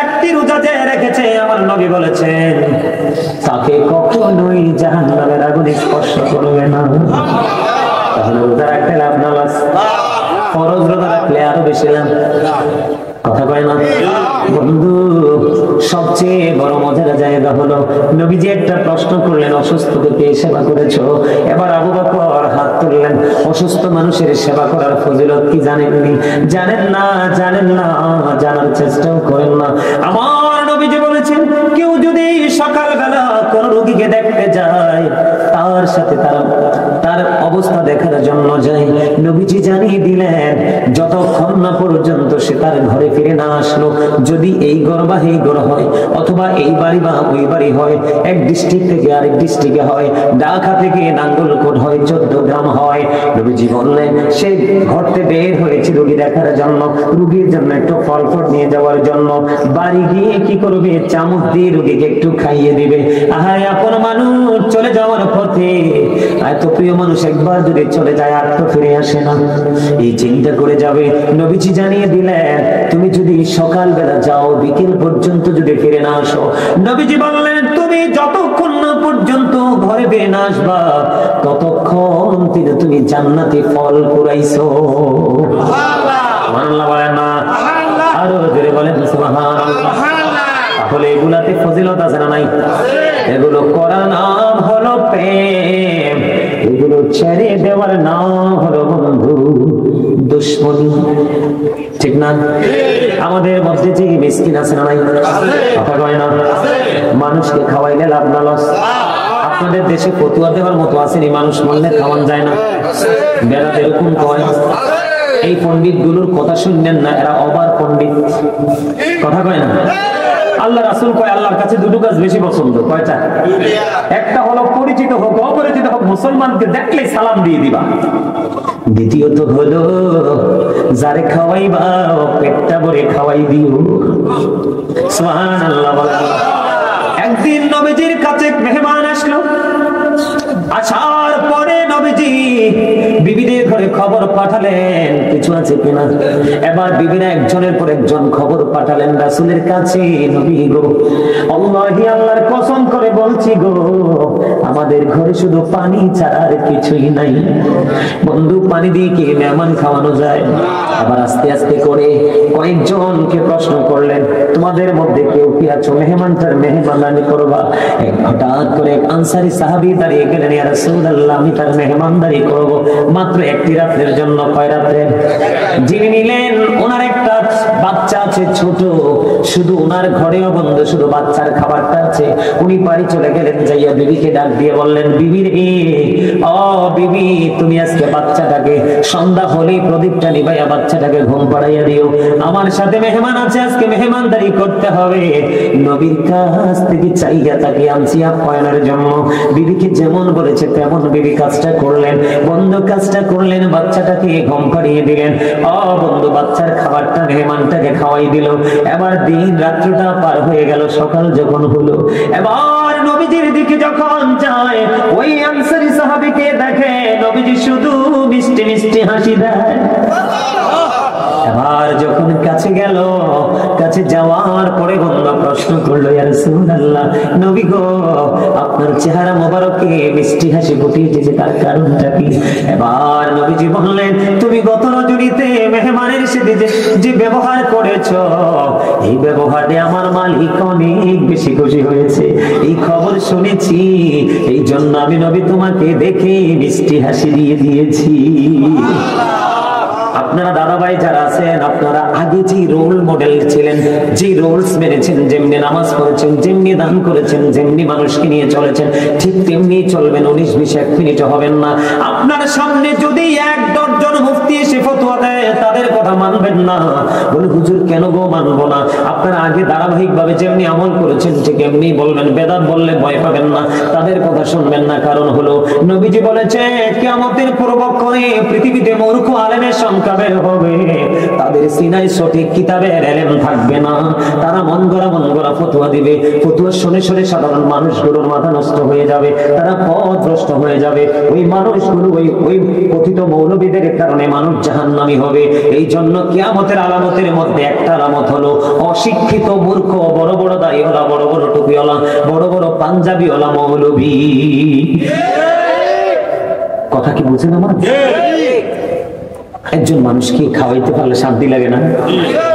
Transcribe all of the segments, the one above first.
একটি রোজা যে রেখেছে আমার নবী বলেছেন তাকে কখনোই জাহান্নামের আগুনে স্পর্শ করবে না। তাহলে রোজা রাখতে লাভ না লস? ফরজ রোজা রাখলে আরো বেশি লাভ। কথা কয় না বন্ধু? সবচেয়ে বড় মজার জায়গা হলো নবীজি একটা প্রশ্ন করলেন, অসুস্থকে কে সেবা করেছো? এবার আবু বকর হাত তুললেন। অসুস্থ মানুষের সেবা করার ফজিলত কি জানেননি? জানেন না, জানেন না, জানার চেষ্টাও করেন না। আমার নবীজি বলেছেন কেউ যদি সকালবেলা কোন রোগীকে দেখতে যায়, তার সাথে তার অবস্থা দেখার জন্য যায়, নবীজি জানিয়ে দিলেন যতক্ষণ না পর্যন্ত সে তার ঘরে ফিরে না আসলো, যদি এই ঘর বা এই ঘর হয়, অথবা এই বাড়ি বা ওই বাড়ি হয়, এক ডিস্ট্রিক্ট থেকে আরেক ডিস্ট্রিক্টে হয়, ঢাকা থেকে নাঙ্গলকোট হয়, 14 গ্রাম হয়, নবীজি বললেন সে ঘরতে বের হয়েছে রোগী দেখার জন্য, রোগীর জন্য একটু ফল ফল নিয়ে যাওয়ার জন্য, বাড়ি গিয়ে কি করবে? চামচ দিয়ে রোগীকে একটু খাইয়ে দিবে। আহায় আপন মানুষ চলে যাওয়ার পথে, এত প্রিয় মানুষ একবার যদি চলে যায় আর তো ফিরে আসে না, এই চিন্তা করে যাবে। নবীজি জানিয়ে দিলেন তুমি যদি সকালবেলা যাও, বিকেল পর্যন্ত যদি ফিরে না আসো, নবীজি বললেন তুমি যতক্ষণ না পর্যন্ত ঘরে ফিরে না আসবা, ততক্ষণ তুমি জান্নাতি ফল কুড়াইছো। সুবহানাল্লাহ বলেন না? আরো জোরে বলেন সুবহানাল্লাহ। তাহলে এগুলাতে ফজিলত আছে না নাই? এগুলো করার নাম হলো প্রেম, এগুলো ছেড়ে দেওয়ার নাম হলো বন্ধু দুশ্মনী। ঠিক না? আমাদের মধ্যে যে মিসকিন আছে না নাই? কথা কয় না? মানুষকে খাওয়াইলে লাভ না লস? আপনাদের দেশে ফতুয়া দেওয়ার মতো আসেনি, মানুষ মরলে খাওয়ান যায় না? বেড়াতে এরকম কয়। এই পণ্ডিত গুলোর কথা শুনলেন না, এরা অবার পণ্ডিত। কথা কয় না? আল্লাহ রাসূল কয় আল্লাহর কাছে দুটো কাজ বেশি পছন্দ। কয়টা? একটা হলো পরিচিত হোক অপরিচিত হোক মুসলমানকে দেখলে সালাম দিয়ে দিবা। দ্বিতীয়ত হলো যারে খাওয়াইবা পেটটা ভরে খাওয়াই দিও। সুবহানাল্লাহ। একদিন নবীজির কাছে মেহমান আসলো, আসার পরে নবীজি বিবিদের ঘরে খবর পাঠালেন কিছু আছে কিনা। এবার বিবিরা একজনের পর একজন খবর পাঠালেন রাসূলের কাছে, নবী গো আল্লাহি আল্লাহর কসম করে বলছি গো, আমাদের ঘরে শুধু পানি ছাড়া আর কিছুই নাই। বন্ধু পানি দিয়ে কি মেহমান খাওয়ানো যায়? আবার আস্তে আস্তে করে কয়েকজনকে প্রশ্ন করলেন তোমাদের মধ্যে কেউ কি আছো মেহমানটার মেহমানদারি করবা? হঠাৎ করে আনসারী সাহাবী দাঁড়িয়ে গেলেন, ইয়া রাসূলুল্লাহ আমি তার মেহমানদারি করব মাত্র একটি রাতের জন্য। কয় রাত্রে? যিনি নিলেন ওনার একটা বাচ্চা আছে ছোট, শুধু ওনার ঘরেও বন্ধ, শুধু বাচ্চার খাবারটা আছে। উনি বাড়ি চলে গেলেন, যাইয়া বিবিকে ডাক দিয়ে বললেন বিবি রে, ও বিবি তুমি আজকে বাচ্চাটাকে সন্ধ্যা হলেই প্রদীপটা নিভাইয়া বাচ্চাটাকে ঘুম পাড়াইয়া দিও, আমার সাথে মেহমান আছে, আজকে মেহমানদারি করতে হবে। নবীর কাছ থেকে চাইয়া তাকে আনছি আপ্যায়নের জন্য। বিবিকে যেমন বলেছে তেমন বিবি কাজটা করলেন, বন্ধু কাজটা করলেন, বাচ্চাটাকে ঘুম পাড়িয়ে দিলেন। ও বন্ধু বাচ্চার খাবারটা মেহমানটাকে খাওয়াই দিল। এবার দিন রাত্রটা পার হয়ে গেল, সকাল যখন হলো, এবার নবীজির দিকে যখন যায় ওই আনসারী সাহাবীকে দেখে নবীজি শুধু মিষ্টি মিষ্টি হাসি দেয়। এবার যখন কাছে গেল, কাছে যাওয়ার পরে বন্ধু প্রশ্ন করলো, ইয়া রাসূলুল্লাহ নবী গো আপনার চেহারা মোবারকে মিষ্টি হাসি ফুটিয়েছে, তার কারণটা কি? এবার নবীজি বললেন তুমি গত রজনীতে মেহমানের সাথে যে ব্যবহার করেছো, এই ব্যবহারে আমার মালিক অনেক বেশি খুশি হয়েছে, এই খবর শুনেছি, এই জন্য আমি নবী তোমাকে দেখে মিষ্টি হাসি দিয়ে দিয়েছি। আপনারা দাদা ভাই যারা আছেন, আপনারা আগে যে রোল মডেল ছিলেন, যে রোলস মেনেছেন, যেমনি নামাজ পড়েছেন, যেমনি দান করেছেন, যেমনি মানুষকে নিয়ে চলেছেন, ঠিক তেমনি চলবেন। 19-20 মিনিটও হবেন না। আপনার সামনে যদি 1-10 মুফতি এসে ফতোয়া দেয়, তাদের কথা মানবেন না। বলে হুজুর কেন গো মানবো না? আপনারা আগে ধারাবাহিক ভাবে যেমনি আমল করেছেন ঠিক এমনি বলবেন। বেদাত বললে ভয় পাবেন না, তাদের কথা শুনবেন না। কারণ হলো নবীজি বলেছে কিয়ামতের পূর্বক্ষণে পৃথিবীতে মূর্খ আলেমের সংখ্যা বের হবে, তাদের সিনায় সঠিক কিতাবের ইলম থাকবে না, তারা মন গড়া আলেমরা ফতোয়া দিবে, ফতোয়া শুনে শুনে সাধারণ মানুষগুলোর মাথা নষ্ট হয়ে যাবে, তারা পথভ্রষ্ট হয়ে যাবে। ওই মানুষগুলো ওই কথিত মৌলবীদের কারণে মানুষ জাহান্নামী হবে। এই জন্য কিয়ামতের আলামতের মধ্যে একটা আলামত হলো অশিক্ষিত মূর্খ বড় বড় দাড়িওয়ালা, বড় বড় টুপিওয়ালা, বড় বড় পাঞ্জাবিওয়ালা মৌলবী। কথা কি বুঝেন আমার? একজন মানুষকে খাওয়াইতে পারলে শান্তি লাগে না?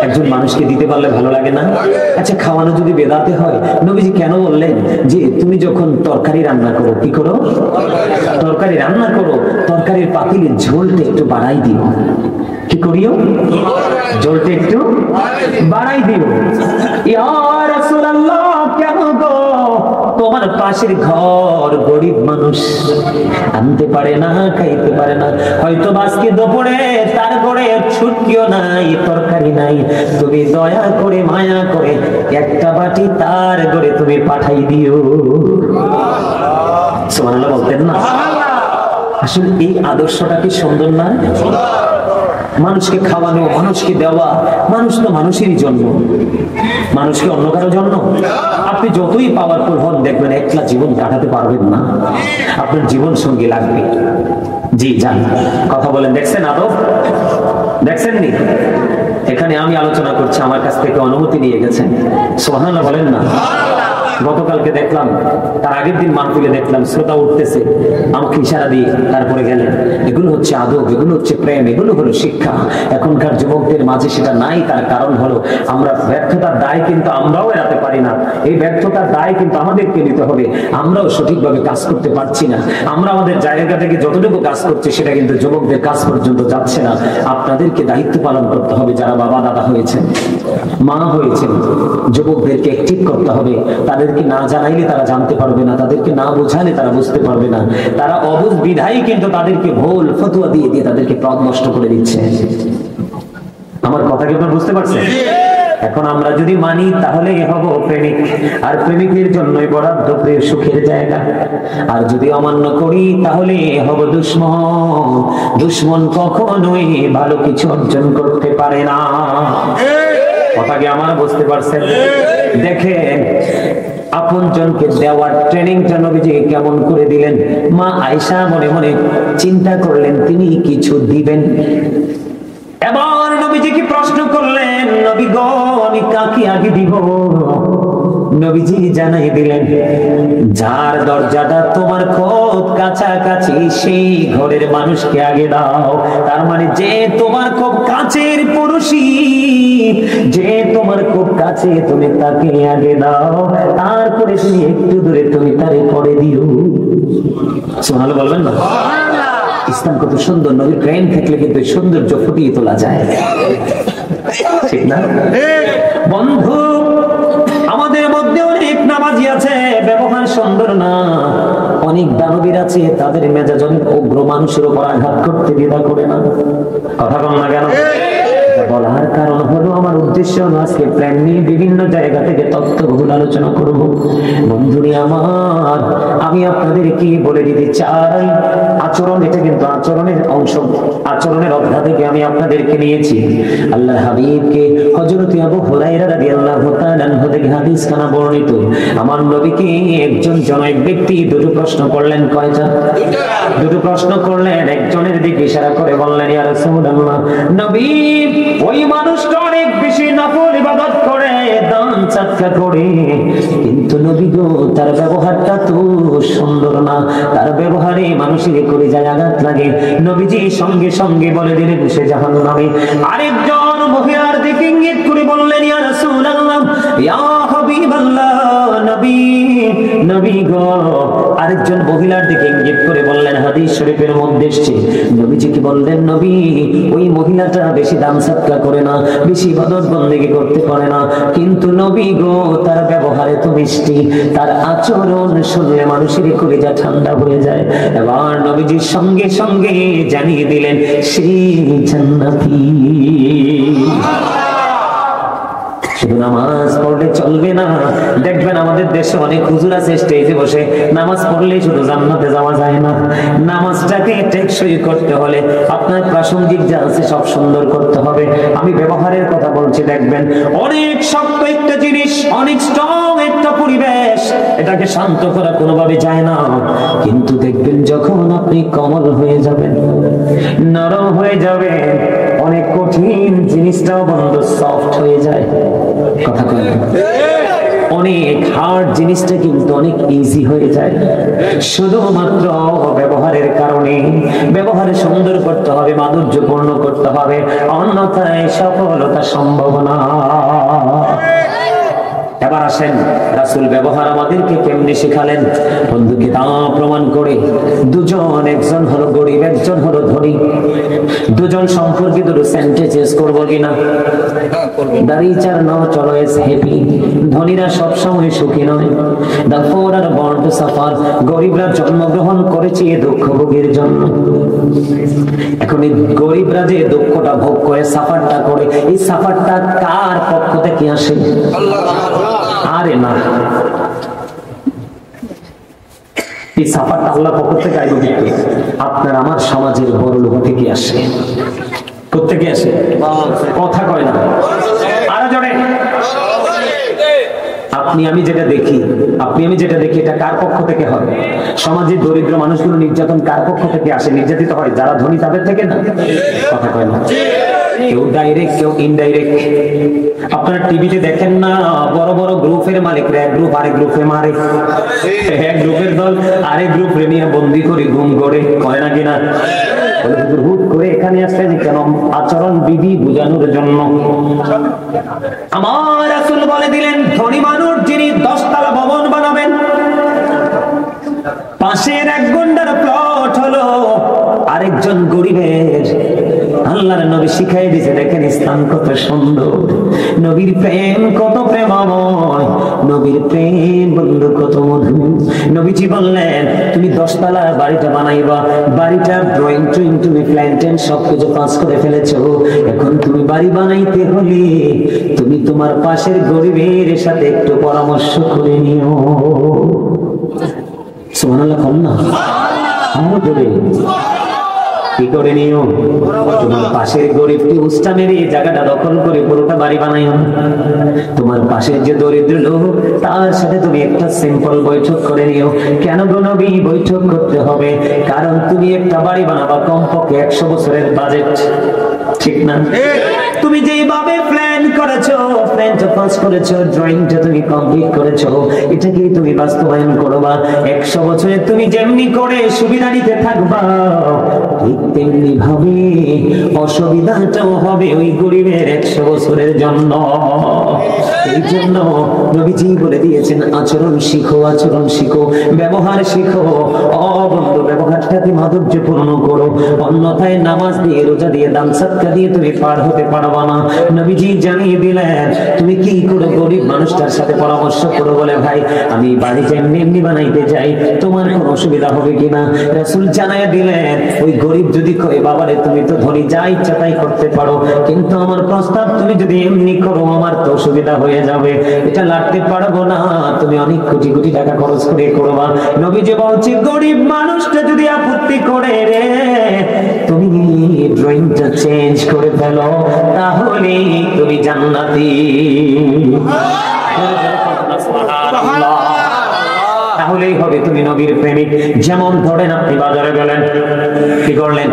একজন মানুষকে দিতে পারলে ভালো লাগে না? আচ্ছা, খাওয়ানো যদি বেদাতে হয়, নবীজি কেন বললেন যে তুমি যখন তরকারি রান্না করো, কি করো? তরকারি রান্না করো, তরকারির পাতিলের ঝোলটা একটু বাড়াই দিও। কি করিও? ঝোলটা একটু বাড়াই দিও। ইয়া রাসূলুল্লাহ, কেন গো? তোমার পাশের ঘর গরিব মানুষ, আনতে পারে না, খাইতে পারে না, হয়তো আজকে দুপুরে তার ঘরে ছুটকিও নাই, তরকারি নাই, তুমি দয়া করে মায়া করে একটা বাটি তার ঘরে তুমি পাঠাই দিও। সুবহানাল্লাহ বলতেন না? আসলে এই আদর্শটা কি সুন্দর না? মানুষকে খাওয়ানো, মানুষকে দেওয়া। মানুষ তো মানুষেরই জন্য, মানুষকে অন্য কারো জন্য। আপনি যতই পাওয়ারফুল হন, দেখবেন একলা জীবন কাটাতে পারবেন না, আপনার জীবন সঙ্গী লাগবে। জি যান, কথা বলেন। দেখছেন আদব? দেখছেন নি? এখানে আমি আলোচনা করছি, আমার কাছ থেকে অনুমতি নিয়ে গেছেন। সুবহানাল্লাহ বলেন না? গতকালকে দেখলাম, তার আগের দিন মাহফিলে দেখলাম শ্রোতা উঠতেছে, আমাকে ইশারা দিয়ে তারপরে গেলেন। এগুলো হচ্ছে আদব, এগুলো হচ্ছে প্রেম, এগুলো হলো শিক্ষা। এখনকার যুবকদের মাঝে সেটা নাই। তার কারণ হলো আমরা ব্যর্থতার দায় কিন্তু আমরাও এড়াতে পারি না। এই ব্যর্থতার দায় কিন্তু আমাদেরকে নিতে হবে। আমরাও সঠিকভাবে কাজ করতে পারছি না। আমরা আমাদের জায়গা থেকে যতটুকু কাজ করছি সেটা কিন্তু যুবকদের কাজ পর্যন্ত যাচ্ছে না। আপনাদেরকে দায়িত্ব পালন করতে হবে। যারা বাবা দাদা হয়েছেন, মা হয়েছেন, যুবকদেরকে অ্যাক্টিভ করতে হবে। তাদেরকে না জানাইলে তারা জানতে পারবে না, তাদেরকে না বোঝালে তারা বুঝতে পারবে না। তারা অবুঝ বিধায় কিন্তু তাদেরকে ভুল ফতোয়া দিয়ে দিয়ে তাদেরকে পথ নষ্ট করে দিচ্ছে। আমার কথা কি আপনারা বুঝতে পারছেন? এখন আমরা যদি মানি তাহলে হব প্রেমিক, আর প্রেমিকের জন্যই বরাদ্দ প্রিয় সুখের জায়গা। আর যদি অমান্য করি তাহলে হব দুশমন। দুশমন কখনোই ভালো কিছু অর্জন করতে পারে না। কথা কি আমার বুঝতে পারছেন? দেখেন, আপনজনকে দেওয়ার ট্রেনিংটা নবীজি কেমন করে দিলেন। মা আয়েশা মনে মনে চিন্তা করলেন তিনি কিছু দিবেন। এবার নবীজিকে প্রশ্ন করলেন, নবী গো, আমি কাকে আগে দিব? নবীজি জানাই দিলেন, যার দরজাটা তোমার খুব কাছাকাছি সেই ঘরের মানুষকে আগে দাও। তার মানে যে তোমার খুব কাছের পড়োশী, যে তোমার খুব কাছে, তুমি তাকে আগে দাও, তারপরে তুমি একটু দূরে তুমি তারে পরে দিও। সুবহানাল্লাহ বলবেন না? ইসলাম কত সুন্দর। নবীর প্রেম থাকলে কিন্তু সৌন্দর্য ফুটিয়ে তোলা যায়, ঠিক না বন্ধু? আমাদের মধ্যে অনেক নামাজি আছে, ব্যবহার সুন্দর না। অনেক দানবীর আছে, তাদের মেজাজ অনেক উগ্র, মানুষের উপর আঘাত করতে দ্বিধা করে না। কথা বল না কেন? বলার কারণ হলো, আমার উদ্দেশ্য আজকে প্রেম নিয়ে বিভিন্ন জায়গা থেকে তত্ত্বগুলো আলোচনা করব। বন্ধুরা আমার, আমি আপনাদেরকে বলে দিতে চাই, আচরণ, এটা কিন্তু আচরণের অংশ, আচরণের অধ্যায় থেকে আমি আপনাদেরকে নিয়েছি। আল্লাহর হাবিবকে হযরত আবু হুরায়রা রাদিয়াল্লাহু তাআলা আনহু থেকে হাদিস খানা বর্ণিত, আমার নবীকে একজন জনৈক ব্যক্তি দুটো প্রশ্ন করলেন। কয়টা? দুটো প্রশ্ন করলেন। একজনের দিকে ইশারা করে বললেন, ইয়া রাসূলুল্লাহ, নবী, ওই মানুষটা অনেক বেশি নফল ইবাদত করে, দান সদকা করে, কিন্তু নবী গো, তার ব্যবহারটা তো সুন্দর না, তার ব্যবহারে মানুষের কলিজায় আঘাত লাগে। নবীজি সঙ্গে সঙ্গে বলে দিলেন সে জাহান্নামী। আরেকজন মহিলার দিকে ইঙ্গিত করে বললেন, ইয়া রাসূলুল্লাহ, ইয়া হাবিবাল্লাহ, নবী, নবী গো। আরেকজন মহিলার দিকে ইঙ্গিত করে বললেন, হাদিস শরীফের মধ্যে এসেছে, নবীজি কি বললেন, নবী, ওই মহিলাটা বেশি দান সদকা করে না, বেশি ইবাদত বন্দেগী করতে পারে না, কিন্তু নবী গো, তার ব্যবহারে তো মিষ্টি, তার আচরণ শুনলে মানুষের কলিজা ঠান্ডা হয়ে যায়। এবার নবীজির সঙ্গে সঙ্গে জানিয়ে দিলেন সেই জান্নাতি। শুধু নামাজ পড়লে চলবে না। দেখবেন আমাদের দেশে অনেক হুজুর আছে, স্টেজে বসে নামাজ পড়লে শুধু জান্নাতে যাওয়া যায় না। নামাজটাকে টেকসই করতে হলে আপনার প্রাসঙ্গিক যা আছে সব সুন্দর করতে হবে। আমি ব্যবহারের কথা বলছি। দেখবেন অনেক শক্ত একটা জিনিস, অনেক স্ট্রং পরিবেশ, এটাকে শান্ত করা কোনোভাবে যায় না। কিন্তু দেখবেন যখন আপনি কোমল হয়ে যাবেন, নরম হয়ে যাবেন, অনেক কঠিন জিনিসটাও বন্ধ সফট হয়ে যায়। কথা কয় অনেক হার্ড জিনিসটা কিন্তু অনেক ইজি হয়ে যায়, শুধুমাত্র ব্যবহারের কারণে। ব্যবহারে সুন্দর করতে হবে, মাধুর্যপূর্ণ করতে হবে, অন্যথায় সফলতা সম্ভব না। এবার আসেন রাসূল ব্যবহার আমাদেরকে কেমনে শেখালেন। বন্ধুকে তা প্রমাণ করে দুজন, একজন হলো গরিব, একজন হলো ধনী, দুজন সম্পর্কে দুটো সেন্টেন্স করবো কিনা? The rich are not always happy, ধনীরা সবসময় সুখী নয়। The poor are born to suffer, গরিবরা জন্মগ্রহণ করেছে দুঃখ ভোগের জন্য। এখন এই গরিবরা যে দুঃখটা ভোগ করে, সাফারটা করে, এই সাফারটা কার পক্ষ থেকে আসে? আরে না, এই সাফারটা আল্লাহর পক্ষ থেকে আইব, কিন্তু আপনার আমার সমাজের বড় লোক থেকে আসে। কোত্থেকে আসে? কথা কয় না, আরো জোরে। আপনি আমি যেটা দেখি, এটা কার পক্ষ থেকে হয়? সমাজের দরিদ্র মানুষগুলো নির্যাতন কার পক্ষ থেকে আসে? নির্যাতিত হয় যারা ধনী তাদের থেকে না? কথা কয় না, কেউ ডাইরেক্ট, কেউ ইনডাইরেক্ট। আপনারা টিভিতে দেখেন না, বড় বড় গ্রুপের মালিকরা এক গ্রুপ আরেক গ্রুপে মারে, এক গ্রুপের দল আরেক গ্রুপ নিয়ে বন্দি করে গুম করে, করে না কিনা? হুট করে এখানে আসলে যে কেন? আচরণ বিধি বোঝানোর জন্য। আমার রাসূল বলে দিলেন, ধনী মানুষ যিনি 10 তলা ভবন বানাবেন, পাশের এক গুন্ডার প্লট হলো আরেকজন গরিবের। আল্লাহর নবী শিখাই দিয়েছে, দেখেন ইসলাম কত সুন্দর, নবীর প্রেম কত প্রেমময়, নবীর প্রেম বন্ধু কত মধুর। নবীজি বললেন, তুমি 10 তলা বাড়িটা বানাইবা, বাড়িটা ড্রয়িং ট্রয়িং তুমি প্ল্যান সবকিছু পাস করে ফেলেছো, এখন তুমি বাড়ি বানাইতে হলে তুমি তোমার পাশের গরিবের সাথে একটু পরামর্শ করে নিও। সুবহানাল্লাহ, কম না? আমরা জোরে কি করে নিও? তোমার পাশের গরিবকে উস্তা মেরে জায়গাটা দখল করে পুরোটা বাড়ি বানাইও। তোমার পাশের যে দরিদ্র লোক, তার সাথে তুমি একটা সিম্পল বৈঠক করে নিও। কেন গো নবী বৈঠক করতে হবে? কারণ তুমি একটা বাড়ি বানাবা, কমপক্ষে 100 বছরের বাজেট, ঠিক না? তুমি যেভাবে প্ল্যান করেছো, প্ল্যানটা পাস করেছো, ড্রয়িংটা তুমি কমপ্লিট করেছো, এটাকে তুমি বাস্তবায়ন করবা। 100 বছরে তুমি যেমনি করে সুবিধা নিতে থাকবা, ঠিক তেমনি ভাবে অসুবিধাটাও হবে ওই গরিবের 100 বছরের জন্য। এই জন্য নবীজি বলে দিয়েছেন, আচরণ শিখো, আচরণ শিখো, ব্যবহার শিখো। বন্ধু, ব্যবহারটাকে মাধুর্যপূর্ণ করো, অন্যথায় নামাজ দিয়ে, রোজা দিয়ে, দান সাদকা দিয়ে তুমি পার হতে পারবা না। নবীজি জানিয়ে দিলেন, তুমি কি করে গরিব মানুষটার সাথে পরামর্শ করো, বলে ভাই আমি বাড়িতে এমনি এমনি বানাইতে যাই, তোমার কোনো অসুবিধা হবে কিনা? রাসূল জানিয়ে দিলেন, ওই গরিব যদি কয়, বাবারে তুমি তো ধনী, যা ইচ্ছা তাই করতে পারো, কিন্তু আমার প্রস্তাব তুমি যদি এমনি করো আমার তো অসুবিধা হয়ে যাবে, এটা লাগতে পারবো না, তুমি অনেক কোটি কোটি টাকা খরচ করে করবা। নবীজি বলছে, গরিব মানুষটা যদি আপত্তি করে, রে তুমি ড্রয়িংটা চেঞ্জ করে ফেলো, তাহলে তুমি জান্নাতি। তাহলেই হবে তুমি নবীর প্রেমিক। যেমন ধরেন আপনি বাজারে গেলেন, কি করলেন?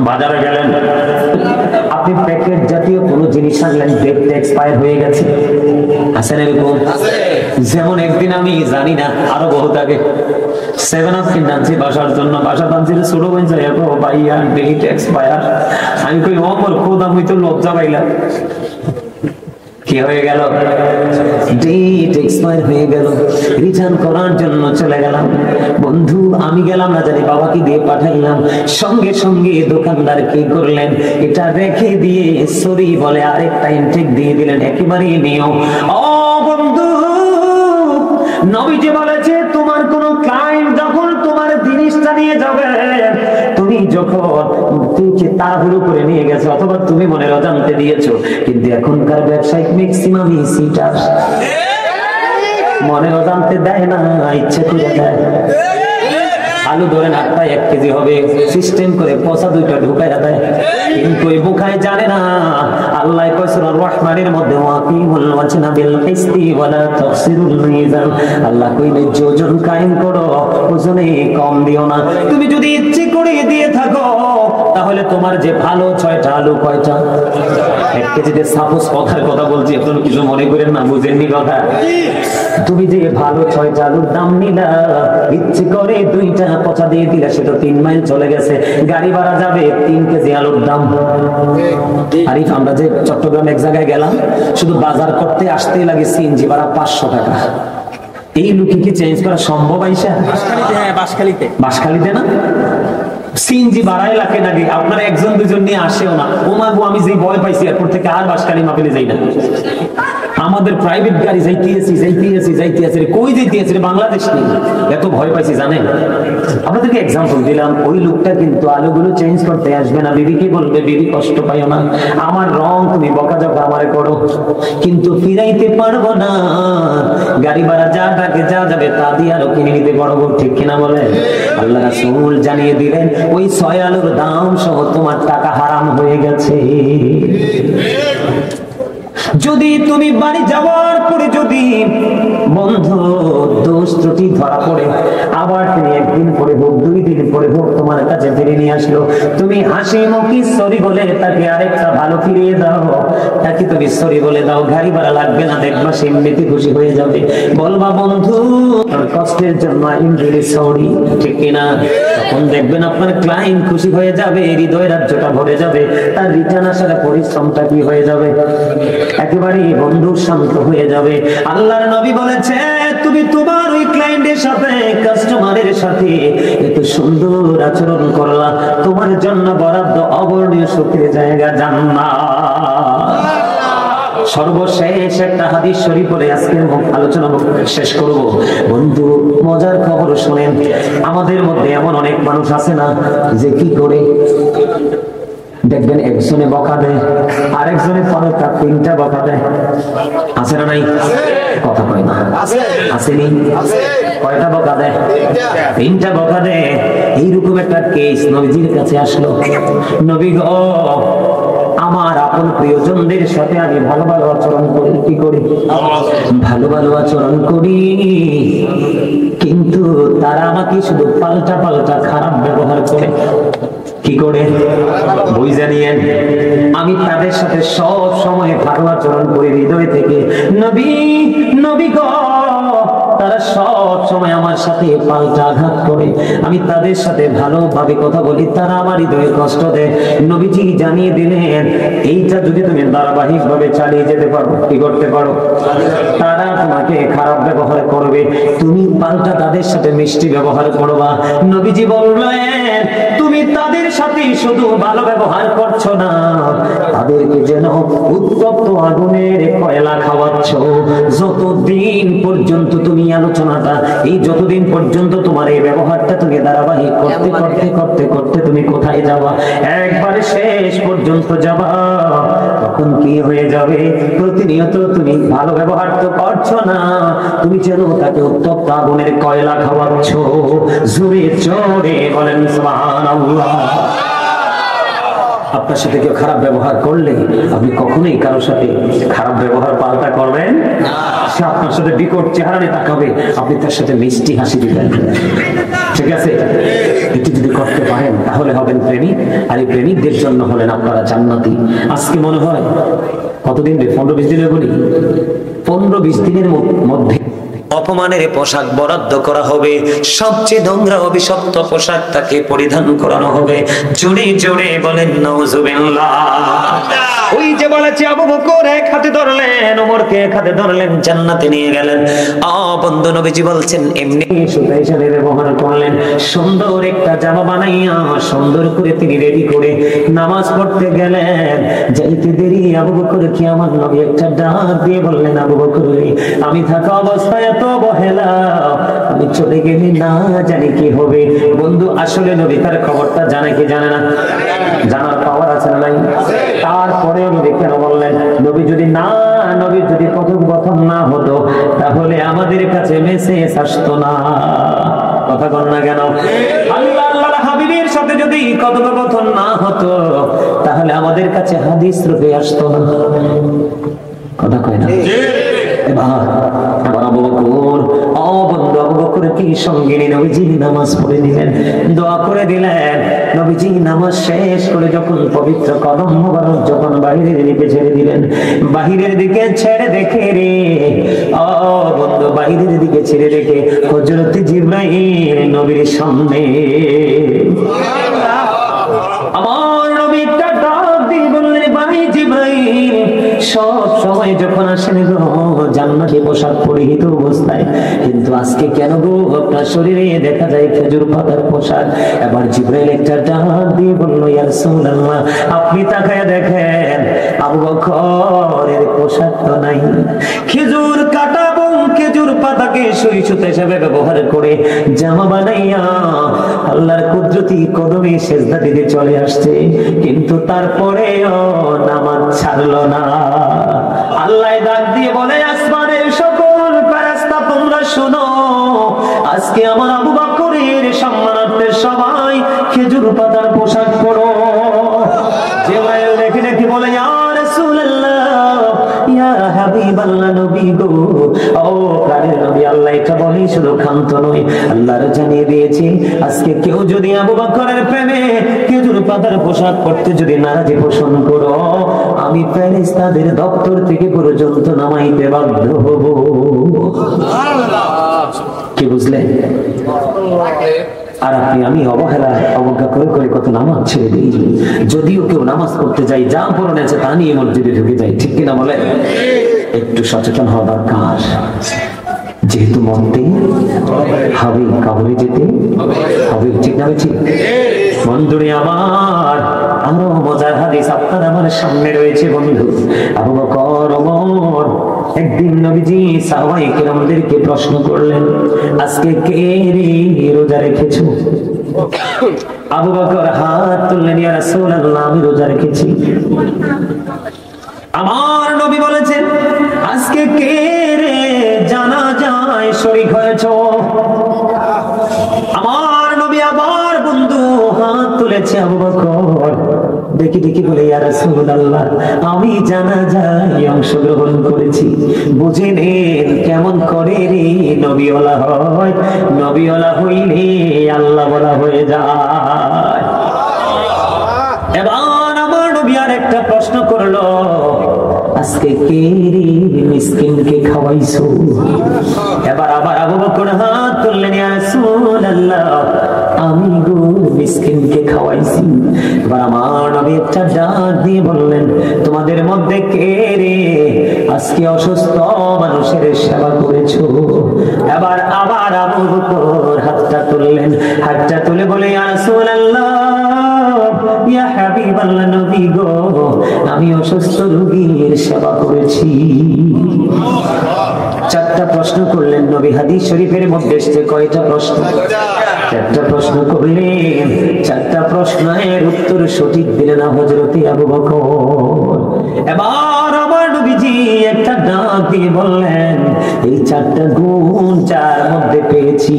বাজারে গেলেন, আপনি প্যাকেট জাতীয় কোন জিনিস আনলেন, ডেট এক্সপায়ার হয়ে গেছে, আছে না এরকম? যেমন একদিন আমি জানি না, আরো বহুত আগে 7 আপ কিনছি বাসার জন্য, বাসা টানছিল ছোট বোন, ভাইয়া ডেট এক্সপায়ার। আমি কই, ওমর খোদা, আমি তো লজ্জা পাইলাম। কি হয়ে গেল? ডেট এক্সপায়ার হয়ে গেল, রিটার্ন করার জন্য চলে গেলাম। বন্ধু, আমি গেলাম না জানি বাবাকে দিয়ে পাঠাইলাম, সঙ্গে সঙ্গে দোকানদার কি করলেন, এটা রেখে দিয়ে সরি বলে আরেকটা ইনটেক দিয়ে দিলেন, একেবারে নিও। ও বন্ধু, নবীজি বলেছে, তোমার কোন ক্লায়েন্ট যখন তোমার জিনিসটা নিয়ে যাবে, তুমি যখন তাড়াহুড়ো করে নিয়ে গেছো, অথবা তুমি মনের অজান্তে দিয়েছো, কিন্তু এখনকার ব্যবসায়িক ম্যাক্সিমাম সিটার মনের অজান্তে দেয় না, ইচ্ছে করে দেয়। আলু ধরেন 1 কেজি হবে, সিস্টেম করে পচা 2টা ঢুকাইয়া দেয়। কিন্তু এই বোকায় জানে না আল্লাহ কয় সূরা রহমানের মধ্যে ওয়াকিমুল ওয়াজনা বিল কিসতি ওয়ালা তাকসিরুল মিজান, আল্লাহ কইলে ওজন কায়েম করো, ওজনে কম দিও না। তুমি যদি ইচ্ছে করে দিয়ে থাকো তাহলে তোমার যে ভালো 6টা আলু কয়টা? 1 কেজিতে সাপোজ কথার কথা বলছি, আপনারা কিছু মনে করেন না, বুঝেননি কথা। তুমি যে ভালো 6টা আলুর দাম নিলা, ইচ্ছে করে 2টা পচা দিয়ে দিলা, সেটা 3 মাইল চলে গেছে, গাড়ি ভাড়া যাবে 3 কেজি আলুর দাম। আরিফ, আমরা যে চট্টগ্রাম এক জায়গায় গেলাম, শুধু বাজার করতে আসতেই লাগে সিএনজি ভাড়া 500 টাকা। এই লুকি কি চেঞ্জ করা সম্ভব? আইসা বাঁশখালীতে না সিএনজি বাড়াই লাগে নাকি? আপনারা 1-2 নিয়ে আসেও না। ওমাগো, আমি যে ভয় পাইছি এরপর থেকে আর বাঁশখালী মাহফিলে যাই না। আমাদের প্রাইভেট গাড়ি যাইতেছি কই যাইতেছি, বাংলাদেশ নেই, এত ভয় পাইছি জানেন। আপনাদেরকে এক্সাম্পল দিলাম। ওই লোকটা কিন্তু আলুগুলো চেঞ্জ করতে আসবে না, বিবিকে বলবে বিবি কষ্ট পাইও না, আমার রং তুমি বকাঝকা আমারে করো, কিন্তু ফিরাইতে পারবো না, গাড়ি ভাড়া যা টাকে যা যাবে তা দিয়ে আরো কিনে নিতে পারবো, ঠিক কিনা বলেন? আল্লাহ রাসূল জানিয়ে দিলেন ওই 6 আলুর দাম সহ তোমার টাকা হারাম হয়ে গেছে। যদি তুমি বাড়ি যাওয়ার পরে যদি বন্ধু দোষ ত্রুটি ধরা পড়ে, আবার তুমি 1 দিন পরে হোক 2 দিন পরে হোক তোমার কাছে ফিরে নিয়ে আসলো, তুমি হাসি মুখে সরি বলে তাকে আরেকটা ভালো ফিরিয়ে দাও, তাকে তুমি সরি বলে দাও, গাড়ি ভাড়া লাগবে না, দেখবা সে এমনিতে খুশি হয়ে যাবে। বলবা বন্ধু তোর কষ্টের জন্য আই এম রিয়েলি সরি, ঠিক কিনা? তখন দেখবেন আপনার ক্লায়েন্ট খুশি হয়ে যাবে, হৃদয় রাজ্যটা ভরে যাবে, তার রিটার্ন আসার পরিশ্রমটা কি হয়ে যাবে? একেবারে বন্ধু শান্ত হয়ে যাবে। আল্লাহর নবী বলেছে তুমি তোমার ওই ক্লায়েন্টের সাথে, কাস্টমারের সাথে এত সুন্দর আচরণ করলা, তোমার জন্য বরাদ্দ অবর্ণীয় সুখের জায়গা জান্নাত। সর্বশেষ একটা হাদিস শরীফ বলে আজকের আলোচনা শেষ করব। বন্ধু মজার খবর শুনেন, আমাদের মধ্যে এমন অনেক মানুষ আছে না যে কি করে দেখবেন একজনে বকা দেয়, আরেকজনে পরে তার 3টা বকা দেয়, আছে না নাই? কথা কয় না, আসেনি? কয়টা বকা দেয়? 3টা বকা দেয়। এইরকম একটা কেস নবীজির কাছে আসলো। নবী গো, আমার আপন প্রিয়জনদের সাথে আমি ভালো ভালো আচরণ করি, কি করি? ভালো ভালো আচরণ করি, কিন্তু তারা আমাকে শুধু পাল্টা পাল্টা খারাপ ব্যবহার করে। কি করে? বই জানিয়েন, আমি তাদের সাথে সব সময় ভালো আচরণ করি হৃদয় থেকে। নবী গো, তারা সব সময় আমার সাথে পাল্টা আঘাত করে, আমি তাদের সাথে ভালোভাবে কথা বলি, তারা আমার হৃদয়ে কষ্ট দেয়। নবীজি জানিয়ে দিলেন এইটা যদি তুমি ধারাবাহিক ভাবে চালিয়ে যেতে পারো, কি করতে পারো? তারা তোমাকে খারাপ ব্যবহার করবে, তুমি পাল্টা তাদের সাথে মিষ্টি ব্যবহার করবা। নবীজি বললেন তুমি তাদের সাথে শুধু ভালো ব্যবহার করছো না, তাদেরকে যেন উত্তপ্ত আগুনের কয়লা খাওয়াচ্ছ। যতদিন পর্যন্ত তুমি আলোচনাটা, এই যতদিন পর্যন্ত তোমার এই ব্যবহারটা তুমি ধারাবাহিক করতে করতে করতে করতে তুমি কোথায় যাবা? একবারে শেষ পর্যন্ত যাবা, তখন কি হয়ে যাবে? প্রতিনিয়ত তুমি ভালো ব্যবহার তো করছো না, তুমি যেন তাকে উত্তপ্ত আগুনের কয়লা খাওয়াচ্ছ। জোরে জোরে বলেন সুবহানাল্লাহ। আপনার সাথে কেউ খারাপ ব্যবহার করলে আপনি কখনোই কারোর সাথে খারাপ ব্যবহার পাল্টা করবেন না। সে আপনার সাথে বিকট চেহারা নিয়ে তাকাবে, আপনি তার সাথে মিষ্টি হাসি দিবেন, ঠিক আছে? এটি যদি করতে পারেন তাহলে হবেন প্রেমিক, আর এই প্রেমিকদের জন্য হলেন আপনারা জান্নাতি। আজকে মনে হয় কতদিন, 15-20 দিনের বলি, 15-20 দিনের মধ্যে অপমানের পোশাক বরাদ্দ করা হবে, সবচেয়ে নোংরা অভিশপ্ত পোশাক তাকে পরিধান করানো হবে। জোরে জোরে বলেন নাউজুবিল্লাহ। ওই যে বলেছে আবু বকর এক হাতে ধরলেন, ওমরকে এক হাতে ধরলেন, জান্নাতে নিয়ে গেলেন। বন্ধু নবীজি বলছেন এমনি সুতা হিসেবে ব্যবহার করলেন। সুন্দর একটা জামা বানাইয়া সুন্দর করে তিনি রেডি করে নামাজ পড়তে গেলেন। যাইতে দেরি আবু বকর কি আমার নবী একটা ডাক দিয়ে বললেন, আবু বকর আমি থাকা অবস্থায় এত অবহেলা, আমি চলে গেলে না জানি কি হবে। বন্ধু আসলে নবী তার খবরটা জানে কি জানে না? জানার পাওয়ার আছে না নাই? তারপরে নবী কেন বললেন? নবী যদি কথোপকথন না হতো তাহলে আমাদের কাছে মেসেজ আসতো না। কথা বল না কেন? আল্লাহ আল্লাহর হাবিবের সাথে যদি কথোপকথন না হতো তাহলে আমাদের কাছে হাদিস রূপে আসতো না। কথা কয় না? আবু বকর কি সঙ্গিনী নবীজি নামাজ পড়ে দিলেন, দোয়া করে দিলেন। নবীজি নামাজ শেষ করে যখন পবিত্র কদম মোবারক যখন বাহিরের দিকে ছেড়ে দিলেন, বাহিরের দিকে ছেড়ে দেখে রে ও বন্ধু, বাহিরের দিকে ছেড়ে দেখে হযরত জিবরাইল নবীর সামনে। আমার নবী একটা ডাক দিয়ে বললেন, ভাই জিবরাইল, সব সময় যখন আসেন গো জান্নাতি পোশাক পরিহিত অবস্থায়, কিন্তু আজকে কেন গো আপনার শরীরে দেখা যায় খেজুর পাতার পোশাক? এবার জিবরাইল একটা ডাক দিয়ে বলল, ইয়া রাসূলুল্লাহ, আপনি তাকায় দেখেন আবু বকরের পোশাক তো নাই। খেজুর কাটা এবং খেজুর পাতাকে সুই সুতা হিসেবে ব্যবহার করে জামা বানাইয়া আল্লাহর কুদরতি কদমে সেজদা দিতে চলে আসছে, কিন্তু তারপরেও নামাজ ছাড়লো না। আল্লাহ ডাক দিয়ে বলে, আসমানের সকল ফেরেশতা তোমরা শোনো, আজকে আমার আবু বকরের সম্মানার্থে সবাই খেজুর পাতার পোশাক পরো। জিবরাইল দেখে দেখে বলে, ইয়া রাসূলুল্লাহ, ইয়া হাবিবাল্লাহ, নবী গো, ও প্রাণের নবী, আল্লাহ এটা বলি শুধু ক্ষান্ত নয়, আল্লাহর জানিয়ে দিয়েছি আজকে কেউ যদি আবু বকরের প্রেমে খেজুর পাতার পোশাক পরতে যদি নারাজি পোষণ করো, আমি ফেরেশতাদের দপ্তর থেকে পর্যন্ত নামাইতে বাধ্য হব। কি বুঝলেন? আর আপনি আমি অবজ্ঞা করে করে কত নামাজ ছেড়ে দিই। যদিও কেউ নামাজ পড়তে যাই, যা পড়নে আছে তা নিয়ে মসজিদে ঢুকে যাই, ঠিক কিনা বলেন? একটু সচেতন হওয়া দরকার, যেহেতু মরতে হবে, কবরে যেতে হবে, ঠিক না? ঠিক বন্ধুরে আমার, আরো মজার হাদিস আপনার আমার সামনে রয়েছে বন্ধু। আবু বকর ওমর একদিন নবীজি সাহাবায়ে কেরামদেরকে প্রশ্ন করলেন, আজকে কে রোজা রেখেছো? আবু বকর হাত তুললেন, ইয়া রাসূলুল্লাহ, আমি রোজা রেখেছি। আমার নবী বলেছেন, আজকে কে রে জানাজায় শরীক হয়েছো? আমার নবী আবার বন্ধু হাত তুলেছে। আবু বকর দেখি দেখি বলে, ইয়া রাসূলুল্লাহ, আমি জানাজায় অংশগ্রহণ করেছি। বুঝে নেন কেমন করে রে নবীওয়ালা হয়, নবীওয়ালা হইলে আল্লাহ বলা হয়ে যায়। এবার আমার নবী আর একটা প্রশ্ন করলো, আজকে কে রে মিসকিনকে খাওয়াইছো? এবার আবার আবু বকর হাত তুললেন, ইয়া রাসূলুল্লাহ, আমি গো মিসকিনকে খাওয়াইছি। এবার আমার নবী একটা ডাক দিয়ে বললেন, তোমাদের মধ্যে কে রে আজকে অসুস্থ মানুষের সেবা করেছো? এবার আবার আবু বকর হাতটা তুললেন, হাতটা তুলে বলে, ইয়া রাসূলুল্লাহ, ইয়া হাবিবাল্লাহ, নবী গো, আমি অসুস্থ রোগীর সেবা করেছি। চারটা প্রশ্ন করলেন নবী। হাদিস শরীফের মধ্যে এসেছে কয়টা প্রশ্ন? চারটা প্রশ্ন করলেন। চারটা প্রশ্নের উত্তর সঠিক দিলেন না হযরতে আবু বকর। এবার আমার নবীজি একটা ডাক দিয়ে বললেন, এই চারটা গুণ যার মধ্যে পেয়েছি,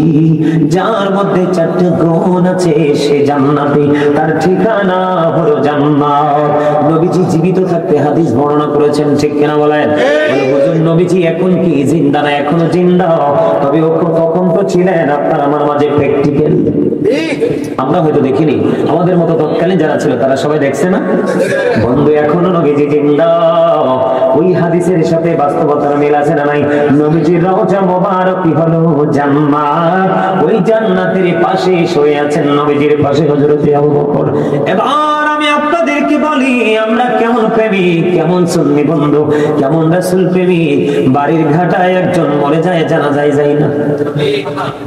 যার মধ্যে চারটা গুণ আছে সে জান্নাতি, তার ঠিকানা হলো জান্নাত। নবীজি জীবিত থাকতে হাদিস বর্ণনা করেছেন, ঠিক কিনা বলেন? হুজুর নবীজি এখন কি জিন্দা না? এখনো জিন্দা, তবে কখন তো ছিলেন আপনার আমার মাঝে প্র্যাকটিক্যাল। আমরা হয়তো দেখিনি, আমাদের মতো তৎকালীন যারা ছিল তারা সবাই দেখছে না বন্ধু? এখনো নবীজি জিন্দা। ওই হাদিসের সাথে বাস্তবতার মিল আছে না নাই? নবীজির রওজা মোবারকই হলো জান্নাত। ওই জান্নাতের পাশে শুয়ে আছেন নবীজির পাশে হযরতে আবু বকর। এবার আমি আপনাদেরকে বলি, আমরা কেমন প্রেমিক, কেমন সুন্নি বন্ধু, কেমন রাসূল প্রেমিক। বাড়ির ঘাটায় একজন মরে যায়, জানাজায় যাই না,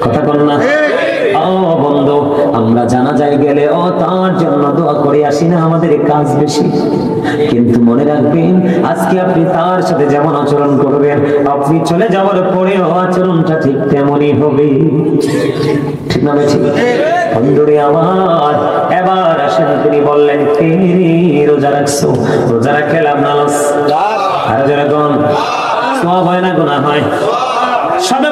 কথা বল না? ও বন্ধু, আমরা জানাজায় গেলে ও তার জন্য দোয়া করে আসি না, আমাদের কাজ বেশি। কিন্তু মনে রাখবেন, আজকে আপনি তার সাথে যেমন আচরণ করবেন, আপনি চলে যাওয়ার পরেও আচরণটা ঠিক তেমনই হবে, ঠিক না? ঠিক বন্ধুরে আমার। এবার আসেন, তিনি বললেন, কে রোজা রাখছো? রোজা রাখলাম না, আর যেরকম সওয়াব হয় না গুনাহ হয়? সবে